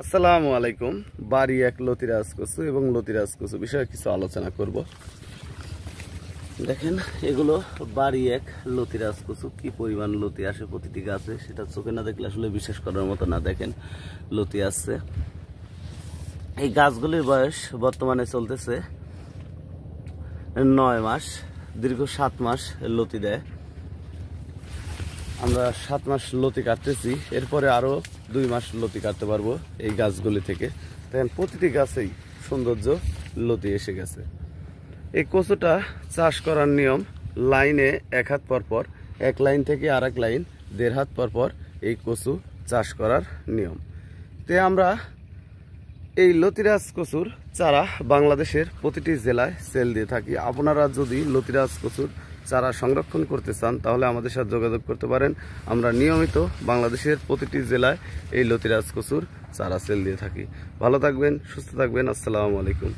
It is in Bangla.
আসসালামু আলাইকুম। বাড়ি এক লতিরাজ কচু এবং লতিরাজ কচু বিষয়ে কিছু আলোচনা করব। দেখেন, এগুলো বাড়ি এক লতিরাজ কচু। কি পরিমাণ লতি আসে প্রতিটি গাছে, সেটা চোখে না দেখলে আসলে বিশ্বাস করার মতো না। দেখেন, লতি আসছে। এই গাছগুলির বয়স বর্তমানে চলতেছে 9 মাস। দীর্ঘ 7 মাস লতি দেয়। আমরা 7 মাস লতি কাটতেছি, এরপরে আরো 2 মাস লতি কাটতে পারবো এই গাছগুলি থেকে। দেখেন, প্রতিটি গাছেই সৌন্দর্য লতি এসে গেছে। এই কচুটা চাষ করার নিয়ম, লাইনে 1 হাত পর পর, এক লাইন থেকে আর এক লাইন 1.5 হাত পর পর এই কচু চাষ করার নিয়ম। তে আমরা এই লতিরাজ কচুর চারা বাংলাদেশের প্রতিটি জেলায় সেল দিয়ে থাকি। আপনারা যদি লতিরাজ কচুর চারা সংরক্ষণ করতে চান তাহলে আমাদের সাথে যোগাযোগ করতে পারেন। আমরা নিয়মিত বাংলাদেশের প্রতিটি জেলায় এই লতিরাজ কচুর চারা সেল দিয়ে থাকি। ভালো থাকবেন, সুস্থ থাকবেন। আসসালামু আলাইকুম।